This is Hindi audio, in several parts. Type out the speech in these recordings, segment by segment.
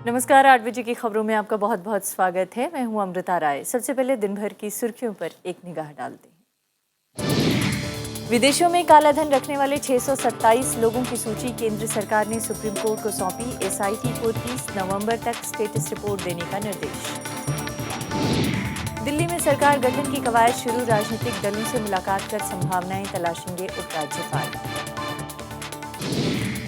नमस्कार, 8 बजे की खबरों में आपका बहुत बहुत स्वागत है। मैं हूं अमृता राय। सबसे पहले दिन भर की सुर्खियों पर एक निगाह डालते हैं। विदेशों में कालाधन रखने वाले 627 लोगों की सूची केंद्र सरकार ने सुप्रीम कोर्ट को सौंपी। एसआईटी को 30 नवंबर तक स्टेटस रिपोर्ट देने का निर्देश। दिल्ली में सरकार गठन की कवायद शुरू। राजनीतिक दलों से मुलाकात कर संभावनाएं तलाशेंगे उपराज्यपाल।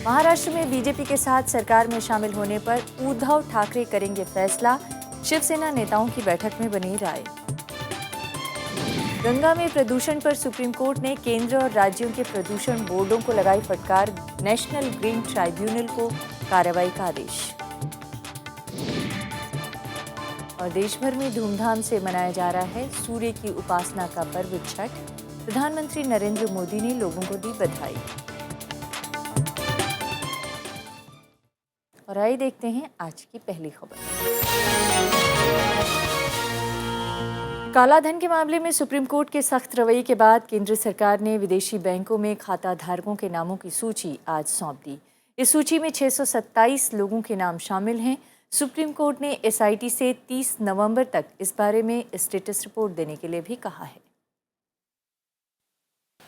महाराष्ट्र में बीजेपी के साथ सरकार में शामिल होने पर उद्धव ठाकरे करेंगे फैसला। शिवसेना नेताओं की बैठक में बनी राय। गंगा में प्रदूषण पर सुप्रीम कोर्ट ने केंद्र और राज्यों के प्रदूषण बोर्डों को लगाई फटकार। नेशनल ग्रीन ट्राइब्यूनल को कार्रवाई का आदेश। और देश भर में धूमधाम से मनाया जा रहा है सूर्य की उपासना का पर्व छठ। प्रधानमंत्री नरेंद्र मोदी ने लोगों को दी बधाई। और आइए देखते हैं आज की पहली खबर। कालाधन के मामले में सुप्रीम कोर्ट के सख्त रवैये के बाद केंद्र सरकार ने विदेशी बैंकों में खाता धारकों के नामों की सूची आज सौंप दी। इस सूची में 627 लोगों के नाम शामिल हैं। सुप्रीम कोर्ट ने एसआईटी से 30 नवंबर तक इस बारे में स्टेटस रिपोर्ट देने के लिए भी कहा है।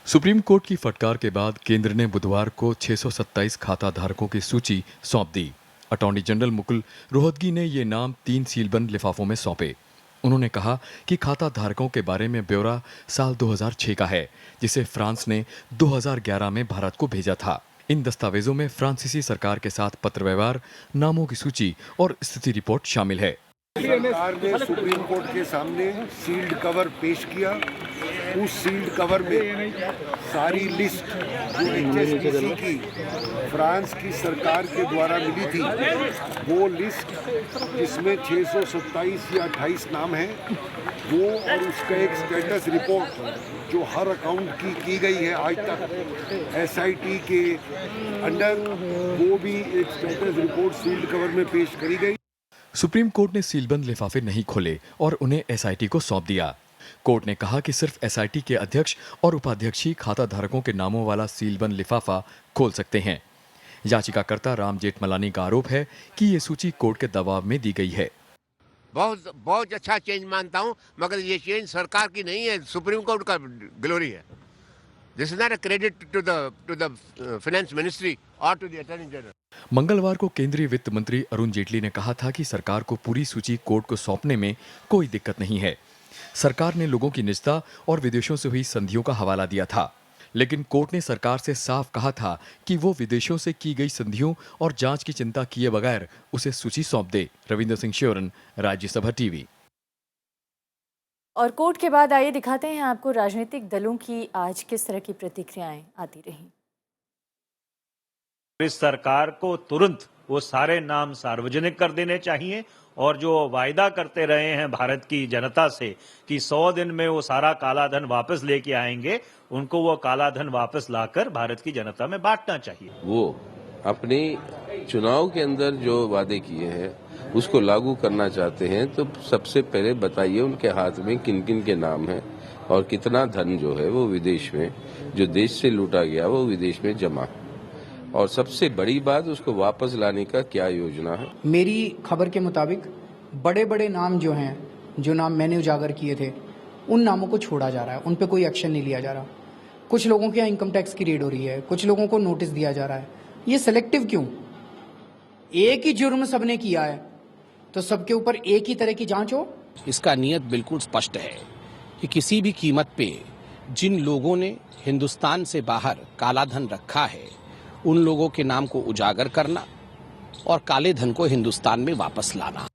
सुप्रीम कोर्ट की फटकार के बाद केंद्र ने बुधवार को 627 खाता धारकों की सूची सौंप दी। अटॉर्नी जनरल मुकुल रोहतगी ने ये नाम 3 सीलबंद लिफाफों में सौंपे। उन्होंने कहा कि खाता धारकों के बारे में ब्यौरा साल 2006 का है, जिसे फ्रांस ने 2011 में भारत को भेजा था। इन दस्तावेजों में फ्रांसीसी सरकार के साथ पत्र व्यवहार, नामों की सूची और स्थिति रिपोर्ट शामिल है। सरकार ने सुप्रीम कोर्ट के सामने सील्ड कवर पेश किया। उस सील्ड कवर में सारी लिस्ट जो HSBC की फ्रांस की सरकार के द्वारा मिली थी, वो लिस्ट जिसमें 627 या 28 नाम हैं, वो और उसका एक स्टेटस रिपोर्ट जो हर अकाउंट की गई है आज तक एसआईटी के अंडर, वो भी एक स्टेटस रिपोर्ट सील्ड कवर में पेश करी गई। सुप्रीम कोर्ट ने सीलबंद लिफाफे नहीं खोले और उन्हें एसआईटी को सौंप दिया। कोर्ट ने कहा कि सिर्फ एसआईटी के अध्यक्ष और उपाध्यक्ष ही खाता धारकों के नामों वाला सीलबंद लिफाफा खोल सकते हैं। याचिकाकर्ता राम जेठमलानी का आरोप है कि ये सूची कोर्ट के दबाव में दी गई है। बहुत अच्छा चेंज मानता हूं, मगर ये चेंज सरकार की नहीं है, सुप्रीम कोर्ट का ग्लोरी है। This is not a credit to the finance ministry और टू द अटॉर्नी जनरल। मंगलवार को केंद्रीय वित्त मंत्री अरुण जेटली ने कहा था कि सरकार को पूरी सूची कोर्ट को सौंपने में कोई दिक्कत नहीं है। सरकार ने लोगों की निजता और विदेशों से हुई संधियों का हवाला दिया था, लेकिन कोर्ट ने सरकार से साफ कहा था कि वो विदेशों से की गई संधियों और जांच की चिंता किए बगैर उसे सूची सौंप दे। रविंद्र सिंह श्योरन, राज्यसभा टीवी। और कोर्ट के बाद आइए दिखाते हैं आपको राजनीतिक दलों की आज किस तरह की प्रतिक्रियाएं आती रही। इस सरकार को तुरंत वो सारे नाम सार्वजनिक कर देने चाहिए और जो वायदा करते रहे हैं भारत की जनता से कि 100 दिन में वो सारा काला धन वापस लेके आएंगे, उनको वो काला धन वापस लाकर भारत की जनता में बांटना चाहिए। वो अपने चुनाव के अंदर जो वादे किए हैं उसको लागू करना चाहते हैं, तो सबसे पहले बताइए उनके हाथ में किन किन के नाम हैं और कितना धन जो है वो विदेश में, जो देश से लूटा गया वो विदेश में जमा, और सबसे बड़ी बात उसको वापस लाने का क्या योजना है। मेरी खबर के मुताबिक बड़े बड़े नाम जो हैं, जो नाम मैंने उजागर किए थे, उन नामों को छोड़ा जा रहा है, उन पे कोई एक्शन नहीं लिया जा रहा। कुछ लोगों के यहाँ इनकम टैक्स की रेड हो रही है, कुछ लोगों को नोटिस दिया जा रहा है। ये सिलेक्टिव क्यों? एक ही जुर्म सबने किया है तो सबके ऊपर एक ही तरह की जांच हो। इसका नियत बिल्कुल स्पष्ट है कि किसी भी कीमत पे जिन लोगों ने हिंदुस्तान से बाहर काला धन रखा है, उन लोगों के नाम को उजागर करना और काले धन को हिंदुस्तान में वापस लाना।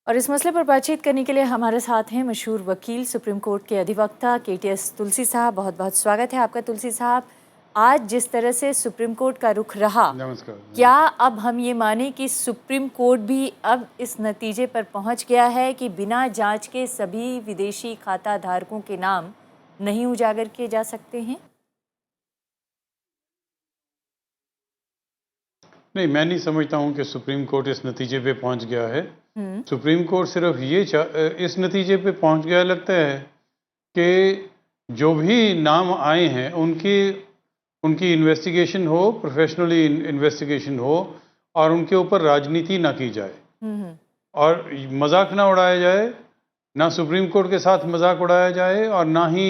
और इस मसले पर बातचीत करने के लिए हमारे साथ हैं मशहूर वकील, सुप्रीम कोर्ट के अधिवक्ता KTS तुलसी साहब। बहुत बहुत स्वागत है आपका तुलसी साहब। आज जिस तरह से सुप्रीम कोर्ट का रुख रहा, नमस्कार। क्या अब हम ये माने कि सुप्रीम कोर्ट भी अब इस नतीजे पर पहुंच गया है कि बिना जांच के सभी विदेशी खाता धारकों के नाम नहीं उजागर किए जा सकते हैं? नहीं, मैं नहीं समझता हूं कि सुप्रीम कोर्ट इस नतीजे पे पहुंच गया है। सुप्रीम कोर्ट सिर्फ ये इस नतीजे पे पहुंच गया लगता है कि जो भी नाम आए हैं उनकी उनकी इन्वेस्टिगेशन हो, प्रोफेशनली इन्वेस्टिगेशन हो, और उनके ऊपर राजनीति ना की जाए और मजाक ना उड़ाया जाए, ना सुप्रीम कोर्ट के साथ मजाक उड़ाया जाए और ना ही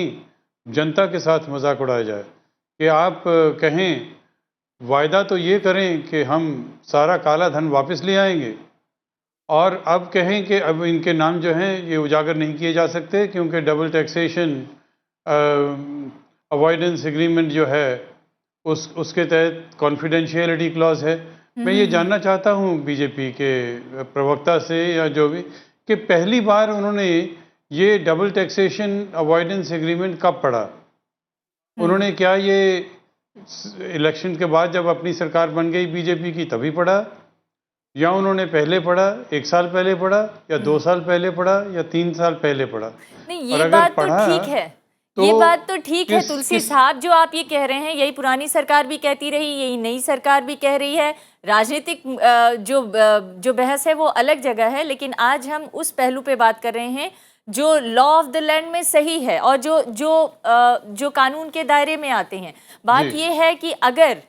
जनता के साथ मजाक उड़ाया जाए कि आप कहें, वायदा तो ये करें कि हम सारा काला धन वापस ले आएंगे, और अब कहें कि अब इनके नाम जो हैं ये उजागर नहीं किए जा सकते क्योंकि डबल टैक्सेशन अवॉइडेंस एग्रीमेंट जो है उसके तहत कॉन्फिडेंशियलिटी क्लॉज है। मैं ये जानना चाहता हूँ बीजेपी के प्रवक्ता से या जो भी, कि पहली बार उन्होंने ये डबल टैक्सेशन अवॉइडेंस एग्रीमेंट कब पढ़ा? उन्होंने क्या ये इलेक्शन के बाद जब अपनी सरकार बन गई बीजेपी की तभी पढ़ा, या उन्होंने पहले पढ़ा, 1 साल पहले पढ़ा, या 2 साल पहले पढ़ा, या 3 साल पहले पढ़ा? नहीं, ये बात तो ठीक है, ये बात तो ठीक है तुलसी साहब, जो आप ये कह रहे हैं यही पुरानी सरकार भी कहती रही, यही नई सरकार भी कह रही है। राजनीतिक जो बहस है वो अलग जगह है, लेकिन आज हम उस पहलू पे बात कर रहे हैं जो लॉ ऑफ द लैंड में सही है और जो कानून के दायरे में आते हैं। बात ये है कि अगर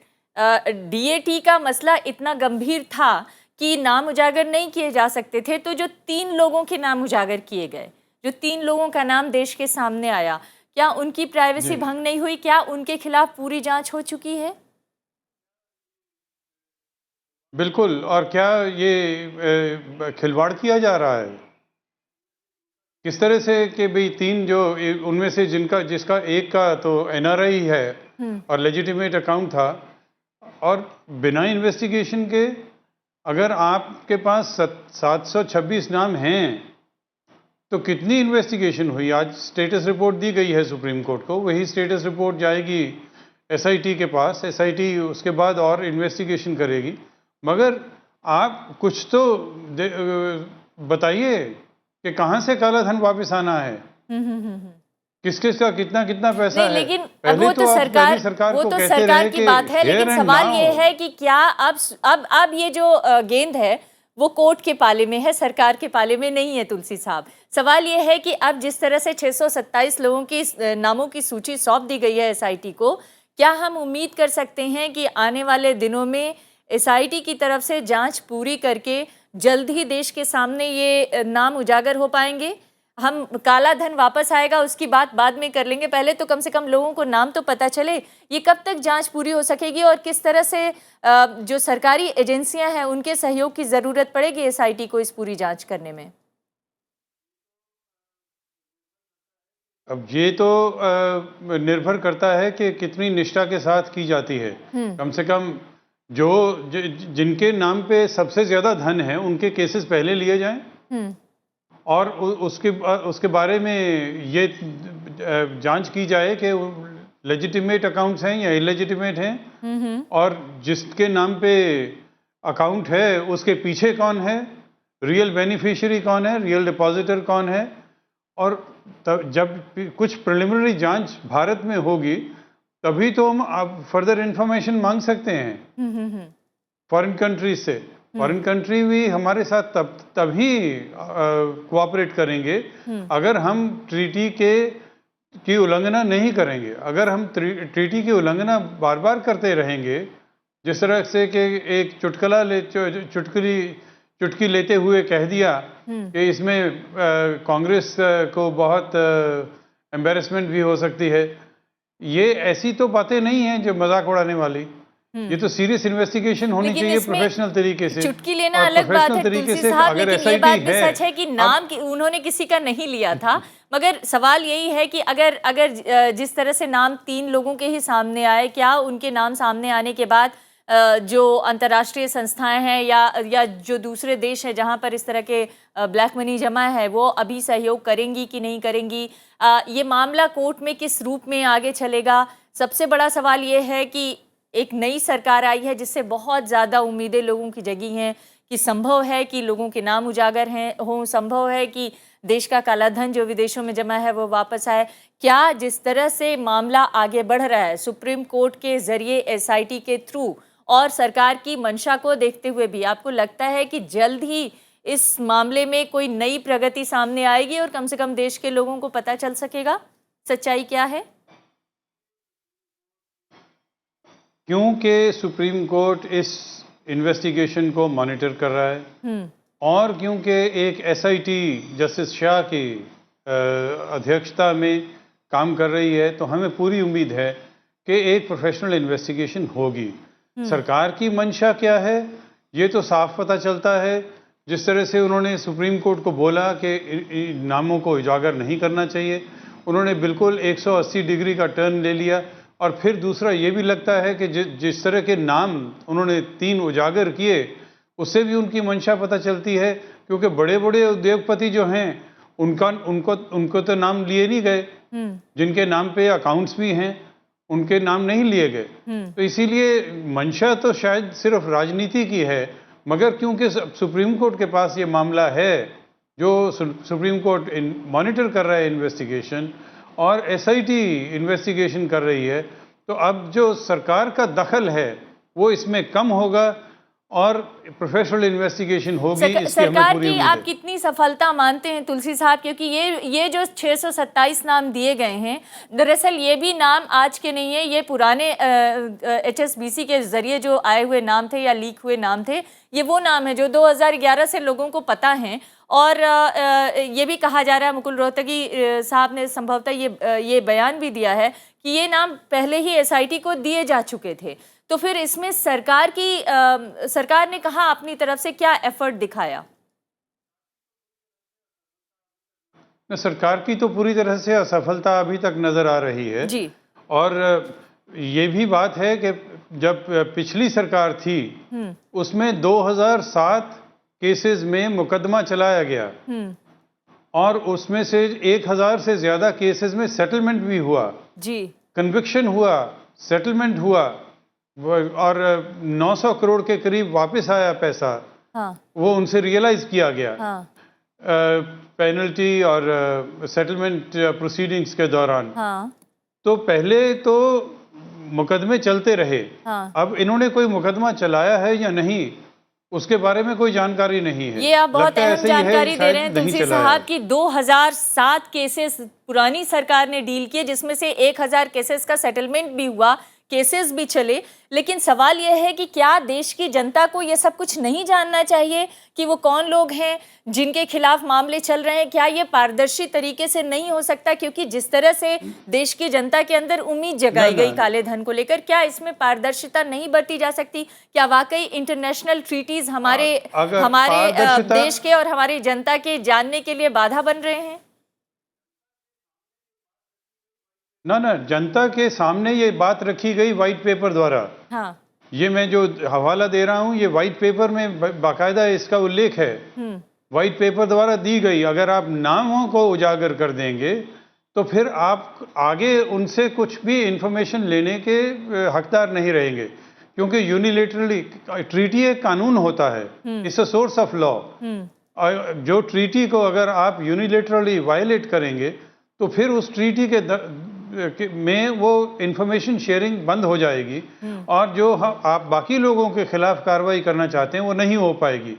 डीएटी का मसला इतना गंभीर था कि नाम उजागर नहीं किए जा सकते थे, तो जो 3 लोगों के नाम उजागर किए गए, जो 3 लोगों का नाम देश के सामने आया, क्या उनकी प्राइवेसी भंग नहीं हुई? क्या उनके खिलाफ पूरी जांच हो चुकी है? बिल्कुल। और क्या ये खिलवाड़ किया जा रहा है? किस तरह से कि भाई 3 जो उनमें से जिसका एक का तो एनआरआई है और लेजिटिमेट अकाउंट था, और बिना इन्वेस्टिगेशन के अगर आपके पास 726 नाम हैं तो कितनी इन्वेस्टिगेशन हुई? आज स्टेटस रिपोर्ट दी गई है सुप्रीम कोर्ट को, वही स्टेटस रिपोर्ट जाएगी एसआईटी के पास, एसआईटी उसके बाद और इन्वेस्टिगेशन करेगी। मगर आप कुछ तो बताइए कि कहाँ से काला धन वापस आना है, किस किस का कितना कितना पैसा है। लेकिन वो तो सरकार की बात है, लेकिन सवाल ये है कि क्या अब ये जो गेंद है वो कोर्ट के पाले में है, सरकार के पाले में नहीं है तुलसी साहब। सवाल ये है कि अब जिस तरह से 627 लोगों की नामों की सूची सौंप दी गई है एसआईटी को, क्या हम उम्मीद कर सकते हैं कि आने वाले दिनों में एसआईटी की तरफ से जांच पूरी करके जल्द ही देश के सामने ये नाम उजागर हो पाएंगे? हम काला धन वापस आएगा उसकी बात बाद में कर लेंगे, पहले तो कम से कम लोगों को नाम तो पता चले। ये कब तक जांच पूरी हो सकेगी और किस तरह से जो सरकारी एजेंसियां हैं उनके सहयोग की जरूरत पड़ेगी एसआईटी को इस पूरी जांच करने में? अब ये तो निर्भर करता है कि कितनी निष्ठा के साथ की जाती है। कम से कम जिनके नाम पे सबसे ज्यादा धन है उनके केसेस पहले लिए जाएं और उसके बारे में ये जांच की जाए कि लेजिटिमेट अकाउंट्स हैं या इलेजिटिमेट हैं, और जिसके नाम पे अकाउंट है उसके पीछे कौन है, रियल बेनिफिशियरी कौन है, रियल डिपॉजिटर कौन है। और जब कुछ प्रिलिमिनरी जांच भारत में होगी तभी तो हम अब फर्दर इंफॉर्मेशन मांग सकते हैं फॉरेन कंट्रीज से। फॉरेन कंट्री भी हमारे साथ तभी कोऑपरेट करेंगे अगर हम ट्रीटी की उल्लंघना नहीं करेंगे। अगर हम ट्रीटी की उल्लंघना बार बार करते रहेंगे, जिस तरह से कि एक चुटकी लेते हुए कह दिया कि इसमें कांग्रेस को बहुत एम्बेरसमेंट भी हो सकती है, ये ऐसी तो बातें नहीं हैं जो मजाक उड़ाने वाली। ये तो सीरियस इन्वेस्टिगेशन होनी चाहिए प्रोफेशनल तरीके से। चुटकी लेना अलग बात है तुलसी साहब, लेकिन ये बात भी सच है कि नाम उन्होंने किसी का नहीं लिया था। मगर सवाल यही है कि अगर जिस तरह से नाम 3 लोगों के ही सामने आए, क्या उनके नाम सामने आने के बाद जो अंतर्राष्ट्रीय संस्थाएं हैं या जो दूसरे देश हैं जहां पर इस तरह के ब्लैक मनी जमा है वो अभी सहयोग करेंगी कि नहीं करेंगी? ये मामला कोर्ट में किस रूप में आगे चलेगा? सबसे बड़ा सवाल ये है कि एक नई सरकार आई है जिससे बहुत ज़्यादा उम्मीदें लोगों की जगी हैं कि संभव है कि लोगों के नाम उजागर हों, संभव है कि देश का काला धन जो विदेशों में जमा है वो वापस आए। क्या जिस तरह से मामला आगे बढ़ रहा है सुप्रीम कोर्ट के जरिए एसआईटी के थ्रू और सरकार की मंशा को देखते हुए भी, आपको लगता है कि जल्द ही इस मामले में कोई नई प्रगति सामने आएगी और कम से कम देश के लोगों को पता चल सकेगा सच्चाई क्या है? क्योंकि सुप्रीम कोर्ट इस इन्वेस्टिगेशन को मॉनिटर कर रहा है और क्योंकि एक एसआईटी जस्टिस शाह की अध्यक्षता में काम कर रही है, तो हमें पूरी उम्मीद है कि एक प्रोफेशनल इन्वेस्टिगेशन होगी। सरकार की मंशा क्या है ये तो साफ पता चलता है। जिस तरह से उन्होंने सुप्रीम कोर्ट को बोला कि इन नामों को उजागर नहीं करना चाहिए, उन्होंने बिल्कुल 180 डिग्री का टर्न ले लिया। और फिर दूसरा ये भी लगता है कि जिस तरह के नाम उन्होंने 3 उजागर किए उससे भी उनकी मंशा पता चलती है, क्योंकि बड़े बड़े उद्योगपति जो हैं उनको तो नाम लिए नहीं गए, जिनके नाम पे अकाउंट्स भी हैं उनके नाम नहीं लिए गए। तो इसीलिए मंशा तो शायद सिर्फ राजनीति की है, मगर क्योंकि सुप्रीम कोर्ट के पास ये मामला है, जो सुप्रीम कोर्ट मॉनिटर कर रहा है इन्वेस्टिगेशन और एसआईटी इन्वेस्टिगेशन कर रही है, तो अब जो सरकार का दखल है वो इसमें कम होगा और प्रोफेशनल इन्वेस्टिगेशन होगी। इसकी हमें सरकार पूरी की उम्मीद आप है। कितनी सफलता मानते हैं तुलसी साहब, क्योंकि ये जो 627 नाम दिए गए हैं, दरअसल ये भी नाम आज के नहीं है, ये पुराने HSBC के जरिए जो आए हुए नाम थे या लीक हुए नाम थे, ये वो नाम है जो 2011 से लोगों को पता हैं। और ये भी कहा जा रहा है, मुकुल रोहतगी साहब ने संभवतः ये बयान भी दिया है कि ये नाम पहले ही एसआईटी को दिए जा चुके थे। तो फिर इसमें सरकार ने कहा अपनी तरफ से क्या एफर्ट दिखाया? सरकार की तो पूरी तरह से असफलता अभी तक नजर आ रही है जी। और ये भी बात है कि जब पिछली सरकार थी उसमें 2007 केसेस में मुकदमा चलाया गया और उसमें से 1000 से ज्यादा केसेस में सेटलमेंट भी हुआ जी, कन्विक्शन हुआ, सेटलमेंट हुआ और 900 करोड़ के करीब वापस आया पैसा। हाँ। वो उनसे रियलाइज किया गया। हाँ। पेनल्टी और सेटलमेंट प्रोसीडिंग्स के दौरान। हाँ। तो पहले तो मुकदमे चलते रहे। हाँ। अब इन्होंने कोई मुकदमा चलाया है या नहीं उसके बारे में कोई जानकारी नहीं है। ये आप बहुत अहम जानकारी दे रहे हैं तुलसी साहब की 2007 केसेस पुरानी सरकार ने डील किए, जिसमें से 1000 केसेस का सेटलमेंट भी हुआ, केसेस भी चले। लेकिन सवाल यह है कि क्या देश की जनता को यह सब कुछ नहीं जानना चाहिए कि वो कौन लोग हैं जिनके खिलाफ मामले चल रहे हैं? क्या ये पारदर्शी तरीके से नहीं हो सकता? क्योंकि जिस तरह से देश की जनता के अंदर उम्मीद जगाई गई काले धन को लेकर, क्या इसमें पारदर्शिता नहीं बरती जा सकती? क्या वाकई इंटरनेशनल ट्रीटीज हमारे देश के और हमारी जनता के जानने के लिए बाधा बन रहे हैं? ना, जनता के सामने ये बात रखी गई व्हाइट पेपर द्वारा। हाँ। ये मैं जो हवाला दे रहा हूँ ये व्हाइट पेपर में बाकायदा इसका उल्लेख है, व्हाइट पेपर द्वारा दी गई। अगर आप नामों को उजागर कर देंगे तो फिर आप आगे उनसे कुछ भी इंफॉर्मेशन लेने के हकदार नहीं रहेंगे, क्योंकि यूनिलेटरली ट्रीटी एक कानून होता है, it's a source of law. जो ट्रीटी को अगर आप यूनिलेटरली वायलेट करेंगे तो फिर उस ट्रीटी में वो इंफॉर्मेशन शेयरिंग बंद हो जाएगी और जो आप बाकी लोगों के खिलाफ कार्रवाई करना चाहते हैं वो नहीं हो पाएगी।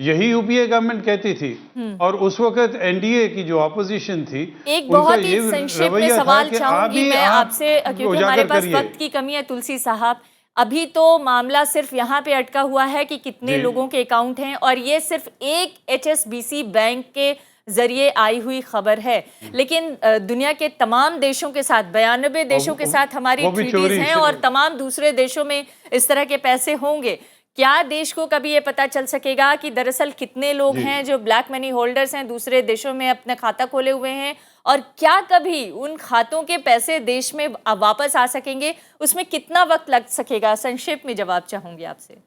यही यूपीए गवर्नमेंट कहती थी और उस वक्त एनडीए की जो ऑपोजिशन थी, एक बहुत ही संक्षेप में सवाल चाहूंगी मैं आपसे, क्योंकि हमारे पास वक्त की कमी है तुलसी साहब। अभी तो मामला सिर्फ यहाँ पे अटका हुआ है कि कितने लोगों के अकाउंट हैं, और ये सिर्फ एक HSBC बैंक के जरिए आई हुई खबर है। लेकिन दुनिया के तमाम देशों के साथ, 92 देशों के साथ हमारी ट्रीटीज हैं और तमाम दूसरे देशों में इस तरह के पैसे होंगे। क्या देश को कभी ये पता चल सकेगा कि दरअसल कितने लोग हैं जो ब्लैक मनी होल्डर्स हैं, दूसरे देशों में अपना खाता खोले हुए हैं, और क्या कभी उन खातों के पैसे देश में वापस आ सकेंगे? उसमें कितना वक्त लग सकेगा? संक्षेप में जवाब चाहूंगी आपसे।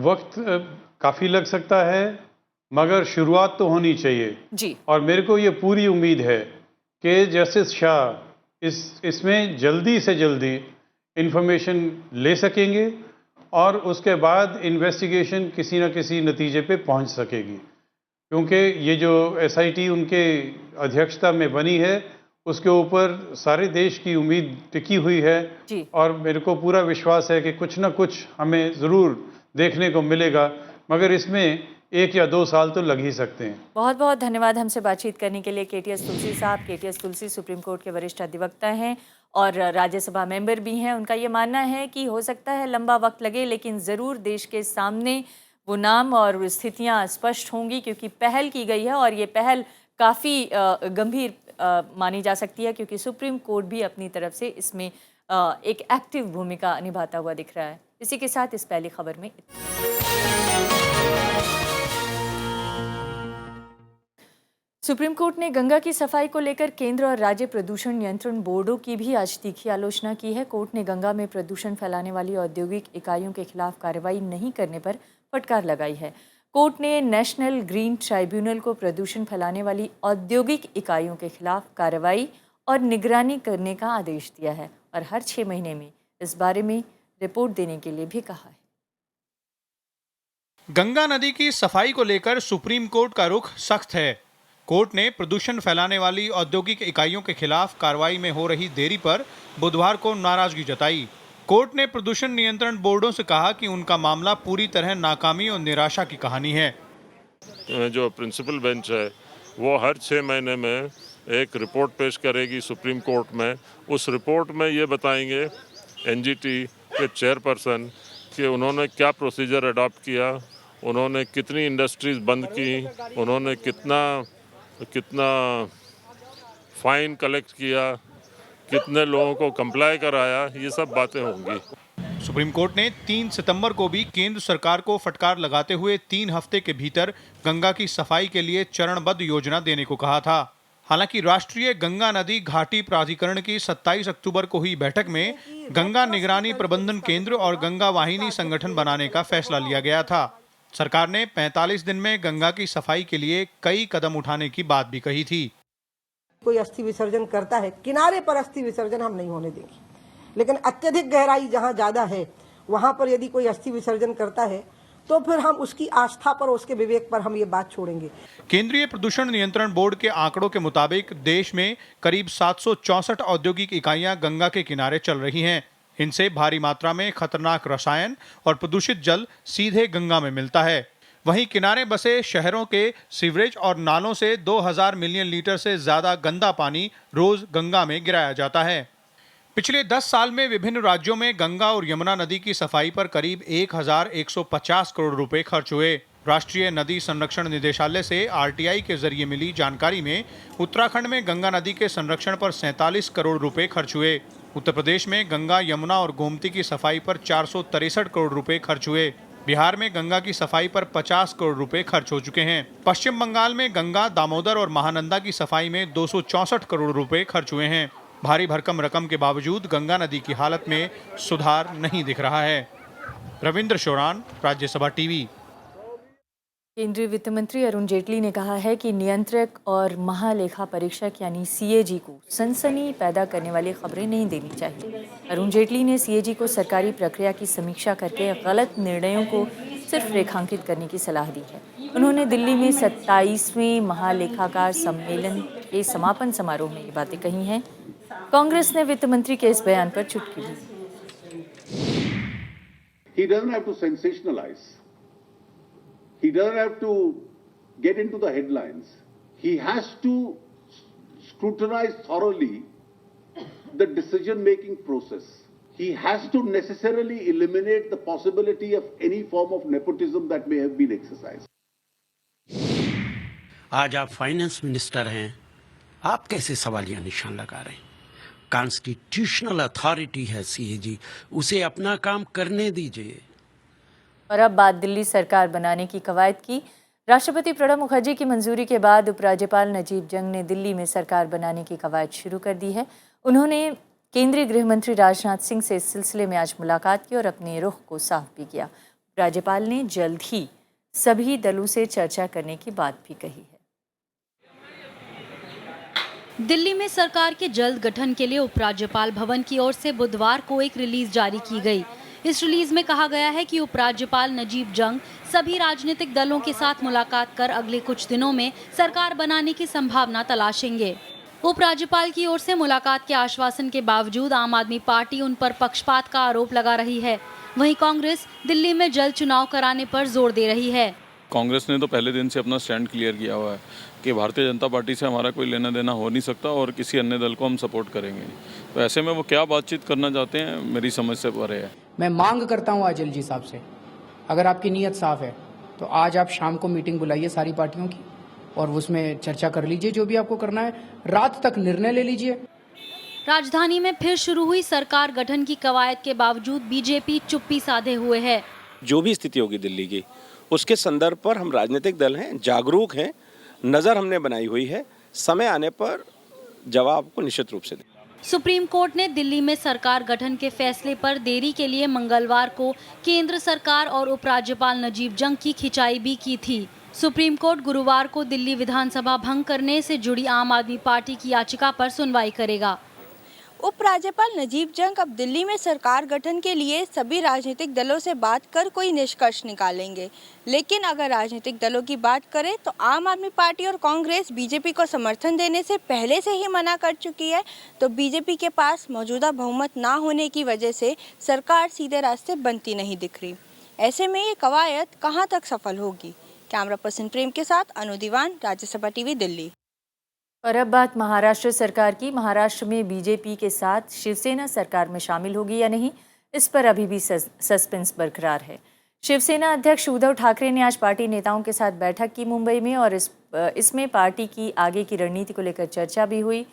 वक्त काफ़ी लग सकता है, मगर शुरुआत तो होनी चाहिए जी। और मेरे को ये पूरी उम्मीद है कि जस्टिस शाह इसमें जल्दी से जल्दी इंफॉर्मेशन ले सकेंगे और उसके बाद इन्वेस्टिगेशन किसी न किसी नतीजे पे पहुंच सकेगी, क्योंकि ये जो एसआईटी उनके अध्यक्षता में बनी है उसके ऊपर सारे देश की उम्मीद टिकी हुई है जी। और मेरे को पूरा विश्वास है कि कुछ न कुछ हमें ज़रूर देखने को मिलेगा। मगर इसमें 1 या 2 साल तो लग ही सकते हैं। बहुत बहुत धन्यवाद हमसे बातचीत करने के लिए केटीएस तुलसी साहब। केटीएस तुलसी सुप्रीम कोर्ट के वरिष्ठ अधिवक्ता हैं और राज्यसभा मेंबर भी हैं। उनका ये मानना है कि हो सकता है लंबा वक्त लगे, लेकिन ज़रूर देश के सामने वो नाम और स्थितियां स्पष्ट होंगी, क्योंकि पहल की गई है और ये पहल काफ़ी गंभीर मानी जा सकती है, क्योंकि सुप्रीम कोर्ट भी अपनी तरफ से इसमें एक एक्टिव भूमिका निभाता हुआ दिख रहा है। इसी के साथ इस पहली खबर में सुप्रीम कोर्ट ने गंगा की सफाई को लेकर केंद्र और राज्य प्रदूषण नियंत्रण बोर्डों की भी आज तीखी आलोचना की है। कोर्ट ने गंगा में प्रदूषण फैलाने वाली औद्योगिक इकाइयों के खिलाफ कार्रवाई नहीं करने पर फटकार लगाई है। कोर्ट ने नेशनल ग्रीन ट्राइब्यूनल को प्रदूषण फैलाने वाली औद्योगिक इकाइयों के खिलाफ कार्रवाई और निगरानी करने का आदेश दिया है और हर 6 महीने में इस बारे में रिपोर्ट देने के लिए भी कहा है। गंगा नदी की सफाई को लेकर सुप्रीम कोर्ट का रुख सख्त है। कोर्ट ने प्रदूषण फैलाने वाली औद्योगिक इकाइयों के खिलाफ कार्रवाई में हो रही देरी पर बुधवार को नाराजगी जताई। कोर्ट ने प्रदूषण नियंत्रण बोर्डों से कहा कि उनका मामला पूरी तरह नाकामी और निराशा की कहानी है। जो प्रिंसिपल बेंच है वो हर 6 महीने में एक रिपोर्ट पेश करेगी सुप्रीम कोर्ट में। उस रिपोर्ट में ये बताएंगे एनजीटी के चेयरपर्सन कि उन्होंने क्या प्रोसीजर अडॉप्ट किया, उन्होंने कितनी इंडस्ट्रीज बंद की, उन्होंने कितना फाइन कलेक्ट किया, कितने लोगों को कंप्लाई कराया, ये सब बातें होंगी। सुप्रीम कोर्ट ने 3 सितंबर को भी केंद्र सरकार को फटकार लगाते हुए 3 हफ्ते के भीतर गंगा की सफाई के लिए चरणबद्ध योजना देने को कहा था। हालांकि राष्ट्रीय गंगा नदी घाटी प्राधिकरण की 27 अक्टूबर को हुई बैठक में गंगा निगरानी प्रबंधन केंद्र और गंगा वाहिनी संगठन बनाने का फैसला लिया गया था। सरकार ने 45 दिन में गंगा की सफाई के लिए कई कदम उठाने की बात भी कही थी। कोई अस्थि विसर्जन करता है, किनारे पर अस्थि विसर्जन हम नहीं होने देंगे, लेकिन अत्यधिक गहराई जहां ज्यादा है वहां पर यदि कोई अस्थि विसर्जन करता है तो फिर हम उसकी आस्था पर, उसके विवेक पर हम ये बात छोड़ेंगे। केंद्रीय प्रदूषण नियंत्रण बोर्ड के आंकड़ों के मुताबिक देश में करीब 764 औद्योगिक इकाइयां गंगा के किनारे चल रही हैं। इनसे भारी मात्रा में खतरनाक रसायन और प्रदूषित जल सीधे गंगा में मिलता है। वहीं किनारे बसे शहरों के सीवरेज और नालों से 2000 मिलियन लीटर से ज्यादा गंदा पानी रोज गंगा में गिराया जाता है। पिछले 10 साल में विभिन्न राज्यों में गंगा और यमुना नदी की सफाई पर करीब 1150 करोड़ रुपए खर्च हुए। राष्ट्रीय नदी संरक्षण निदेशालय से आरटीआई के जरिए मिली जानकारी में उत्तराखंड में गंगा नदी के संरक्षण पर 47 करोड़ रुपए खर्च हुए। उत्तर प्रदेश में गंगा, यमुना और गोमती की सफाई पर 463 करोड़ रुपए खर्च हुए। बिहार में गंगा की सफाई पर 50 करोड़ रुपए खर्च हो चुके हैं। पश्चिम बंगाल में गंगा, दामोदर और महानंदा की सफाई में 264 करोड़ रुपए खर्च हुए हैं। भारी भरकम रकम के बावजूद गंगा नदी की हालत में सुधार नहीं दिख रहा है। रविंद्र शोरान, राज्यसभा टीवी। केंद्रीय वित्त मंत्री अरुण जेटली ने कहा है कि नियंत्रक और महालेखा परीक्षक यानी सीएजी को सनसनी पैदा करने वाली खबरें नहीं देनी चाहिए। अरुण जेटली ने सीएजी को सरकारी प्रक्रिया की समीक्षा करके गलत निर्णयों को सिर्फ रेखांकित करने की सलाह दी है। उन्होंने दिल्ली में 27वें महालेखाकार सम्मेलन के समापन समारोह में ये बातें कही हैं। कांग्रेस ने वित्त मंत्री के इस बयान पर चुटकी ली। He doesn't have to sensationalize. He doesn't have to get into the headlines. He has to scrutinize thoroughly the decision-making process. He has to necessarily eliminate the possibility of any form of nepotism that may have been exercised. आज आप फाइनेंस मिनिस्टर हैं, आप कैसे सवालिया निशान लगा रहे हैं? कॉन्स्टिट्यूशनल अथॉरिटी है सीएजी, उसे अपना काम करने दीजिए। और अब बात दिल्ली सरकार बनाने की कवायद की। राष्ट्रपति प्रणब मुखर्जी की मंजूरी के बाद उपराज्यपाल नजीब जंग ने दिल्ली में सरकार बनाने की कवायद शुरू कर दी है। उन्होंने केंद्रीय गृह मंत्री राजनाथ सिंह से इस सिलसिले में आज मुलाकात की और अपने रुख को साफ भी किया। राज्यपाल ने जल्द ही सभी दलों से चर्चा करने की बात भी कही है। दिल्ली में सरकार के जल्द गठन के लिए उपराज्यपाल भवन की ओर से बुधवार को एक रिलीज जारी की गई। इस रिलीज में कहा गया है कि उपराज्यपाल नजीब जंग सभी राजनीतिक दलों के साथ मुलाकात कर अगले कुछ दिनों में सरकार बनाने की संभावना तलाशेंगे। उपराज्यपाल की ओर से मुलाकात के आश्वासन के बावजूद आम आदमी पार्टी उन पर पक्षपात का आरोप लगा रही है। वहीं कांग्रेस दिल्ली में जल्द चुनाव कराने पर जोर दे रही है। कांग्रेस ने तो पहले दिन से अपना स्टैंड क्लियर किया हुआ है कि भारतीय जनता पार्टी से हमारा कोई लेना देना हो नहीं सकता और किसी अन्य दल को हम सपोर्ट करेंगे। तो ऐसे में वो क्या बातचीत करना चाहते हैं मेरी समझ से परे है। मैं मांग करता हूं अजल जी साहब से, अगर आपकी नीयत साफ है तो आज आप शाम को मीटिंग बुलाइए सारी पार्टियों की और उसमें चर्चा कर लीजिए, जो भी आपको करना है, रात तक निर्णय ले लीजिए। राजधानी में फिर शुरू हुई सरकार गठन की कवायद के बावजूद बीजेपी चुप्पी साधे हुए है। जो भी स्थिति होगी दिल्ली की, उसके संदर्भ पर हम राजनीतिक दल हैं, जागरूक हैं, नज़र हमने बनाई हुई है, समय आने पर जवाब को निश्चित रूप से दें। सुप्रीम कोर्ट ने दिल्ली में सरकार गठन के फैसले पर देरी के लिए मंगलवार को केंद्र सरकार और उपराज्यपाल नजीब जंग की खिंचाई भी की थी। सुप्रीम कोर्ट गुरुवार को दिल्ली विधानसभा भंग करने से जुड़ी आम आदमी पार्टी की याचिका पर सुनवाई करेगा। उपराज्यपाल नजीब जंग अब दिल्ली में सरकार गठन के लिए सभी राजनीतिक दलों से बात कर कोई निष्कर्ष निकालेंगे, लेकिन अगर राजनीतिक दलों की बात करें तो आम आदमी पार्टी और कांग्रेस बीजेपी को समर्थन देने से पहले से ही मना कर चुकी है, तो बीजेपी के पास मौजूदा बहुमत ना होने की वजह से सरकार सीधे रास्ते बनती नहीं दिख रही। ऐसे में ये कवायद कहाँ तक सफल होगी? कैमरा पर्सन प्रेम के साथ अनु दीवान, राज्यसभा टीवी, दिल्ली। और अब बात महाराष्ट्र सरकार की। महाराष्ट्र में बीजेपी के साथ शिवसेना सरकार में शामिल होगी या नहीं, इस पर अभी भी सस्पेंस बरकरार है। शिवसेना अध्यक्ष उद्धव ठाकरे ने आज पार्टी नेताओं के साथ बैठक की मुंबई में और इसमें पार्टी की आगे की रणनीति को लेकर चर्चा भी हुई।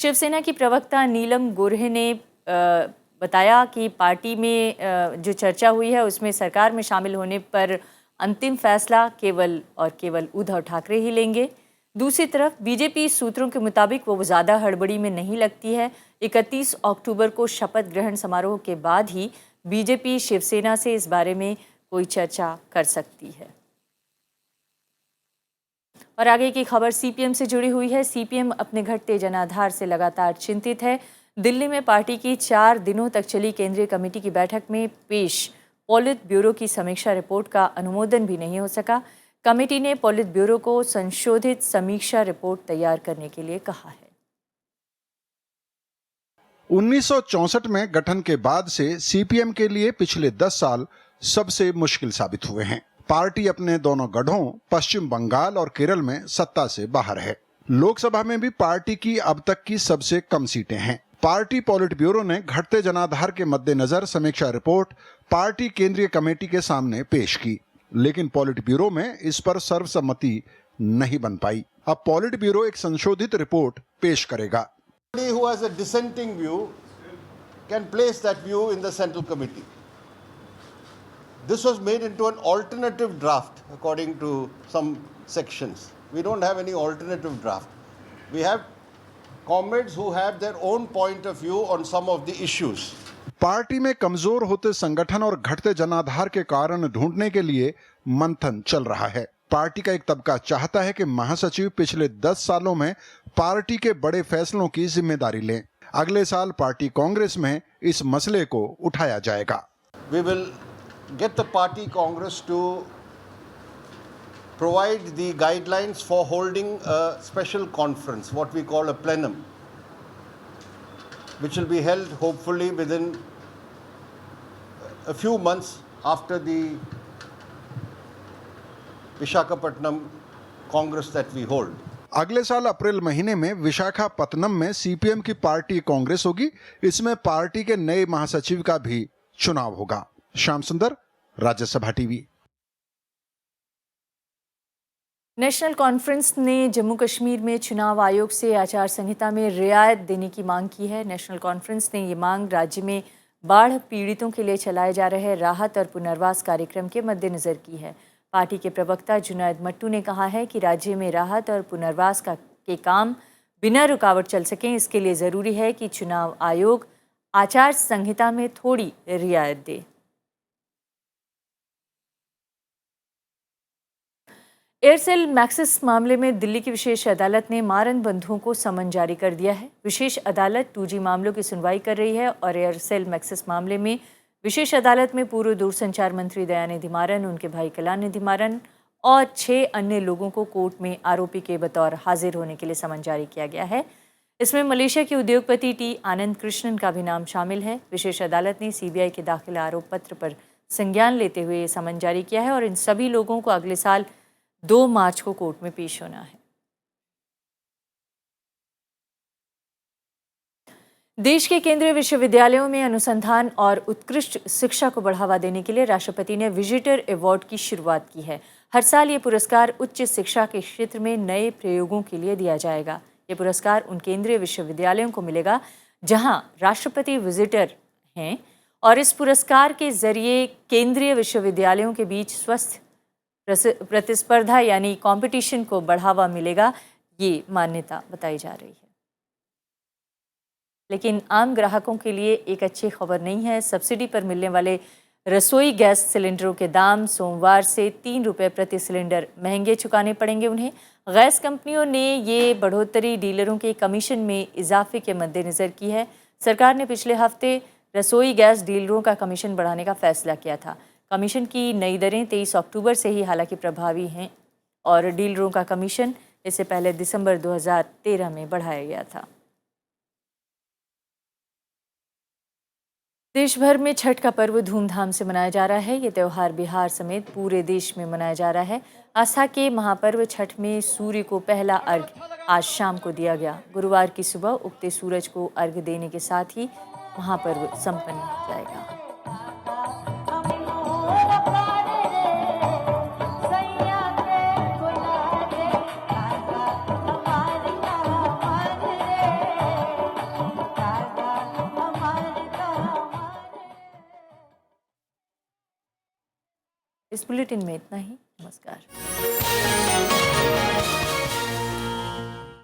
शिवसेना की प्रवक्ता नीलम गोऱ्हे ने बताया कि पार्टी में जो चर्चा हुई है उसमें सरकार में शामिल होने पर अंतिम फैसला केवल और केवल उद्धव ठाकरे ही लेंगे। दूसरी तरफ बीजेपी सूत्रों के मुताबिक वो ज़्यादा हड़बड़ी में नहीं लगती है। 31 अक्टूबर को शपथ ग्रहण समारोह के बाद ही बीजेपी शिवसेना से इस बारे में कोई चर्चा कर सकती है। और आगे की खबर सीपीएम से जुड़ी हुई है। सीपीएम अपने घटते जनाधार से लगातार चिंतित है। दिल्ली में पार्टी की 4 दिनों तक चली केंद्रीय कमेटी की बैठक में पेश पॉलिट ब्यूरो की समीक्षा रिपोर्ट का अनुमोदन भी नहीं हो सका। कमेटी ने पॉलिट ब्यूरो को संशोधित समीक्षा रिपोर्ट तैयार करने के लिए कहा है। 1964 में गठन के बाद से सीपीएम के लिए पिछले 10 साल सबसे मुश्किल साबित हुए हैं। पार्टी अपने दोनों गढ़ों पश्चिम बंगाल और केरल में सत्ता से बाहर है। लोकसभा में भी पार्टी की अब तक की सबसे कम सीटें हैं। पार्टी पॉलिट ब्यूरो ने घटते जनाधार के मद्देनजर समीक्षा रिपोर्ट पार्टी केंद्रीय कमेटी के सामने पेश की, लेकिन पॉलिट ब्यूरो में इस पर सर्वसम्मति नहीं बन पाई। अब पॉलिट ब्यूरो एक संशोधित रिपोर्ट पेश करेगा। Who has a dissenting view can place that view in the central committee. This was made into an alternative draft according to some sections. We don't have any alternative draft. We have comrades who have their own point of view on some of the issues. Party में कमजोर होते संगठन और घटते जनाधार के कारण ढूंढने के लिए मंथन चल रहा है। पार्टी का एक तबका चाहता है कि महासचिव पिछले 10 सालों में पार्टी के बड़े फैसलों की जिम्मेदारी लें। अगले साल पार्टी कांग्रेस में इस मसले को उठाया जाएगा। We will get the party congress to provide the guidelines for holding a special conference, what we call a plenum, which will be held hopefully within a few months after the Visakhapatnam Congress that we hold. अगले साल अप्रैल महीने में विशाखापत्तनम में सीपीएम की पार्टी कांग्रेस होगी। इसमें पार्टी के नए महासचिव का भी चुनाव होगा। श्याम सुंदर, राज्यसभा टीवी। नेशनल कॉन्फ्रेंस ने जम्मू कश्मीर में चुनाव आयोग से आचार संहिता में रियायत देने की मांग की है। नेशनल कॉन्फ्रेंस ने ये मांग राज्य में बाढ़ पीड़ितों के लिए चलाए जा रहे राहत और पुनर्वास कार्यक्रम के मद्देनजर की है। पार्टी के प्रवक्ता जुनैद मट्टू ने कहा है कि राज्य में राहत और पुनर्वास के काम बिना रुकावट चल सकें, इसके लिए ज़रूरी है कि चुनाव आयोग आचार संहिता में थोड़ी रियायत दे। एयरसेल मैक्सिस मामले में दिल्ली की विशेष अदालत ने मारन बंधुओं को समन जारी कर दिया है। विशेष अदालत 2G मामलों की सुनवाई कर रही है और एयरसेल मैक्सिस मामले में विशेष अदालत में पूर्व दूरसंचार मंत्री दयानिधि मारन, उनके भाई कलानिधि मारन और 6 अन्य लोगों को कोर्ट में आरोपी के बतौर हाजिर होने के लिए समन जारी किया गया है। इसमें मलेशिया के उद्योगपति टी आनंद कृष्णन का भी नाम शामिल है। विशेष अदालत ने सीबीआई के दाखिल आरोप पत्र पर संज्ञान लेते हुए समन जारी किया है और इन सभी लोगों को अगले साल 2 मार्च को कोर्ट में पेश होना है। देश के केंद्रीय विश्वविद्यालयों में अनुसंधान और उत्कृष्ट शिक्षा को बढ़ावा देने के लिए राष्ट्रपति ने विजिटर अवार्ड की शुरुआत की है। हर साल ये पुरस्कार उच्च शिक्षा के क्षेत्र में नए प्रयोगों के लिए दिया जाएगा। ये पुरस्कार उन केंद्रीय विश्वविद्यालयों को मिलेगा जहां राष्ट्रपति विजिटर हैं और इस पुरस्कार के जरिए केंद्रीय विश्वविद्यालयों के बीच स्वस्थ प्रतिस्पर्धा यानी कंपटीशन को बढ़ावा मिलेगा, ये मान्यता बताई जा रही है। लेकिन आम ग्राहकों के लिए एक अच्छी खबर नहीं है। सब्सिडी पर मिलने वाले रसोई गैस सिलेंडरों के दाम सोमवार से 3 रुपये प्रति सिलेंडर महंगे चुकाने पड़ेंगे उन्हें। गैस कंपनियों ने ये बढ़ोतरी डीलरों के कमीशन में इजाफे के मद्देनज़र की है। सरकार ने पिछले हफ्ते रसोई गैस डीलरों का कमीशन बढ़ाने का फैसला किया था। कमीशन की नई दरें 23 अक्टूबर से ही हालांकि प्रभावी हैं और डीलरों का कमीशन इससे पहले दिसंबर 2013 में बढ़ाया गया था। देश भर में छठ का पर्व धूमधाम से मनाया जा रहा है। ये त्यौहार बिहार समेत पूरे देश में मनाया जा रहा है। आस्था के महापर्व छठ में सूर्य को पहला अर्घ्य आज शाम को दिया गया। गुरुवार की सुबह उगते सूरज को अर्घ्य देने के साथ ही महापर्व संपन्न हो जाएगा। इस बुलेटिन में इतना ही। नमस्कार।